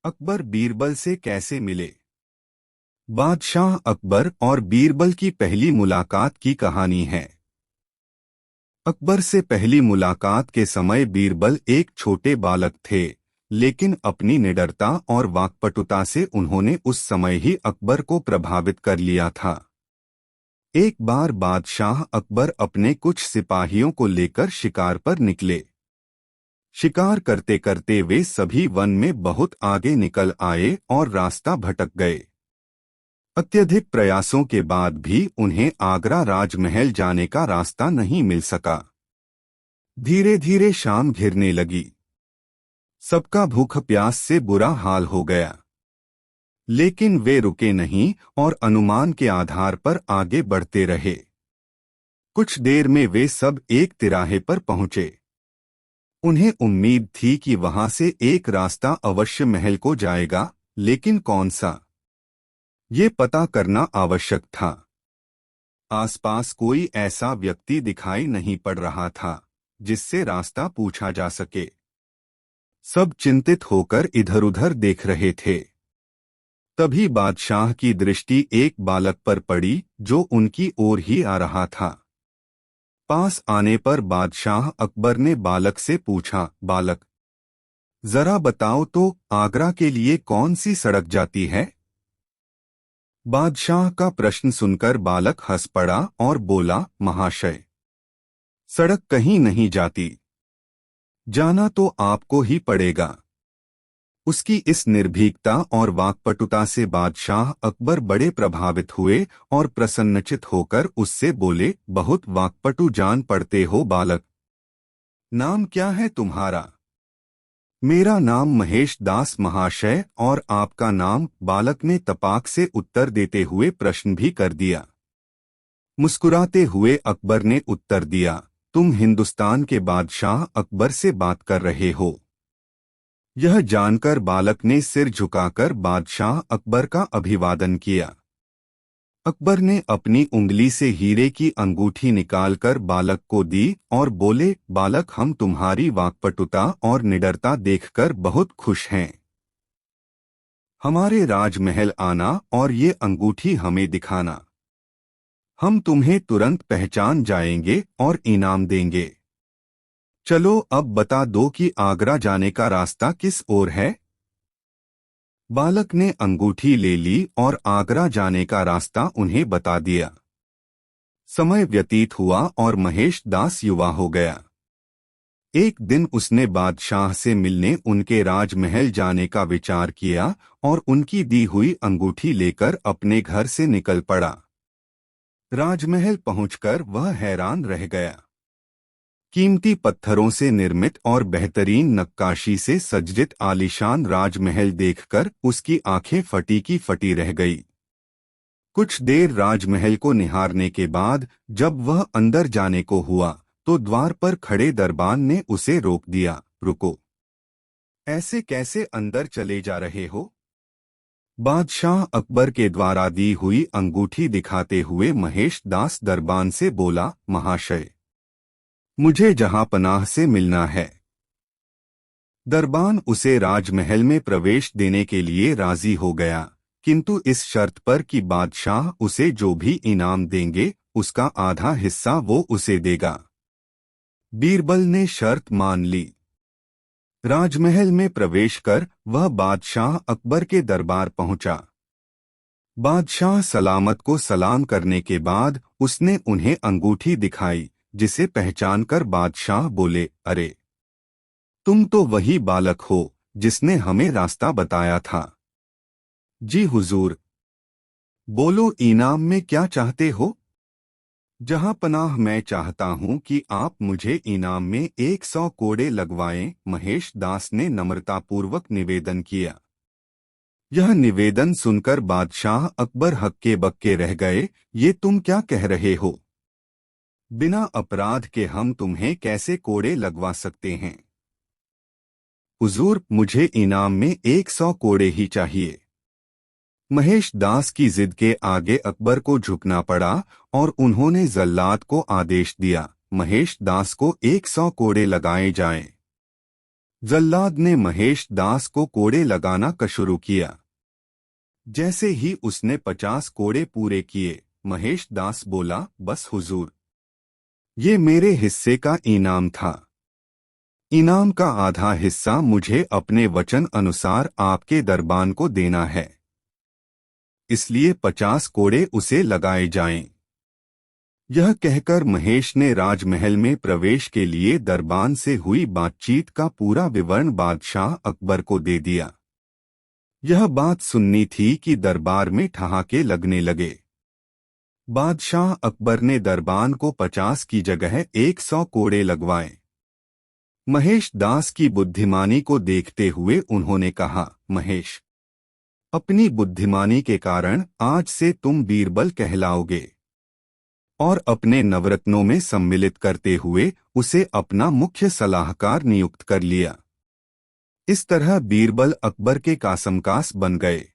अकबर बीरबल से कैसे मिले। बादशाह अकबर और बीरबल की पहली मुलाकात की कहानी है। अकबर से पहली मुलाकात के समय बीरबल एक छोटे बालक थे, लेकिन अपनी निडरता और वाक्पटुता से उन्होंने उस समय ही अकबर को प्रभावित कर लिया था। एक बार बादशाह अकबर अपने कुछ सिपाहियों को लेकर शिकार पर निकले। शिकार करते करते वे सभी वन में बहुत आगे निकल आए और रास्ता भटक गए। अत्यधिक प्रयासों के बाद भी उन्हें आगरा राजमहल जाने का रास्ता नहीं मिल सका। धीरे धीरे शाम घिरने लगी। सबका भूख प्यास से बुरा हाल हो गया, लेकिन वे रुके नहीं और अनुमान के आधार पर आगे बढ़ते रहे। कुछ देर में वे सब एक तिराहे पर पहुंचे। उन्हें उम्मीद थी कि वहां से एक रास्ता अवश्य महल को जाएगा, लेकिन कौन सा, ये पता करना आवश्यक था। आसपास कोई ऐसा व्यक्ति दिखाई नहीं पड़ रहा था जिससे रास्ता पूछा जा सके। सब चिंतित होकर इधर-उधर देख रहे थे। तभी बादशाह की दृष्टि एक बालक पर पड़ी जो उनकी ओर ही आ रहा था। पास आने पर बादशाह अकबर ने बालक से पूछा, बालक, जरा बताओ तो आगरा के लिए कौन सी सड़क जाती है। बादशाह का प्रश्न सुनकर बालक हंस पड़ा और बोला, महाशय, सड़क कहीं नहीं जाती, जाना तो आपको ही पड़ेगा। उसकी इस निर्भीकता और वाक्पटुता से बादशाह अकबर बड़े प्रभावित हुए और प्रसन्नचित होकर उससे बोले, बहुत वाक्पटु जान पड़ते हो बालक। नाम क्या है तुम्हारा। मेरा नाम महेश दास महाशय। और आपका नाम। बालक ने तपाक से उत्तर देते हुए प्रश्न भी कर दिया। मुस्कुराते हुए अकबर ने उत्तर दिया, तुम हिंदुस्तान के बादशाह अकबर से बात कर रहे हो। यह जानकर बालक ने सिर झुकाकर बादशाह अकबर का अभिवादन किया। अकबर ने अपनी उंगली से हीरे की अंगूठी निकालकर बालक को दी और बोले, बालक, हम तुम्हारी वाक्पटुता और निडरता देखकर बहुत खुश हैं। हमारे राजमहल आना और ये अंगूठी हमें दिखाना। हम तुम्हें तुरंत पहचान जाएंगे और इनाम देंगे। चलो अब बता दो कि आगरा जाने का रास्ता किस ओर है। बालक ने अंगूठी ले ली और आगरा जाने का रास्ता उन्हें बता दिया। समय व्यतीत हुआ और महेश दास युवा हो गया। एक दिन उसने बादशाह से मिलने उनके राजमहल जाने का विचार किया और उनकी दी हुई अंगूठी लेकर अपने घर से निकल पड़ा। राजमहल पहुंचकर वह हैरान रह गया। कीमती पत्थरों से निर्मित और बेहतरीन नक्काशी से सज्जित आलीशान राजमहल देखकर उसकी आंखें फटी की फटी रह गई। कुछ देर राजमहल को निहारने के बाद जब वह अंदर जाने को हुआ तो द्वार पर खड़े दरबान ने उसे रोक दिया। रुको, ऐसे कैसे अंदर चले जा रहे हो। बादशाह अकबर के द्वारा दी हुई अंगूठी दिखाते हुए महेश दास दरबान से बोला, महाशय, मुझे जहां पनाह से मिलना है। दरबान उसे राजमहल में प्रवेश देने के लिए राजी हो गया, किंतु इस शर्त पर कि बादशाह उसे जो भी इनाम देंगे उसका आधा हिस्सा वो उसे देगा। बीरबल ने शर्त मान ली। राजमहल में प्रवेश कर वह बादशाह अकबर के दरबार पहुंचा। बादशाह सलामत को सलाम करने के बाद उसने उन्हें अंगूठी दिखाई, जिसे पहचानकर बादशाह बोले, अरे, तुम तो वही बालक हो जिसने हमें रास्ता बताया था। जी हुजूर। बोलो, इनाम में क्या चाहते हो। जहां पनाह, मैं चाहता हूं कि आप मुझे इनाम में 100 कोड़े लगवाएं। महेश दास ने नम्रतापूर्वक निवेदन किया। यह निवेदन सुनकर बादशाह अकबर हक्के बक्के रह गए। ये तुम क्या कह रहे हो। बिना अपराध के हम तुम्हें कैसे कोड़े लगवा सकते हैं। हुजूर, मुझे इनाम में 100 कोड़े ही चाहिए। महेश दास की जिद के आगे अकबर को झुकना पड़ा और उन्होंने जल्लाद को आदेश दिया, महेश दास को 100 कोड़े लगाए जाएं। जल्लाद ने महेश दास को कोड़े लगाना का शुरू किया। जैसे ही उसने 50 कोड़े पूरे किए, महेश दास बोला, बस हुजूर, ये मेरे हिस्से का इनाम था। इनाम का आधा हिस्सा मुझे अपने वचन अनुसार आपके दरबान को देना है, इसलिए 50 कोड़े उसे लगाए जाएं। यह कहकर महेश ने राजमहल में प्रवेश के लिए दरबान से हुई बातचीत का पूरा विवरण बादशाह अकबर को दे दिया। यह बात सुननी थी कि दरबार में ठहाके लगने लगे। बादशाह अकबर ने दरबान को 50 की जगह 100 कोड़े लगवाए। महेश दास की बुद्धिमानी को देखते हुए उन्होंने कहा, महेश, अपनी बुद्धिमानी के कारण आज से तुम बीरबल कहलाओगे। और अपने नवरत्नों में सम्मिलित करते हुए उसे अपना मुख्य सलाहकार नियुक्त कर लिया। इस तरह बीरबल अकबर के कासमकास बन गए।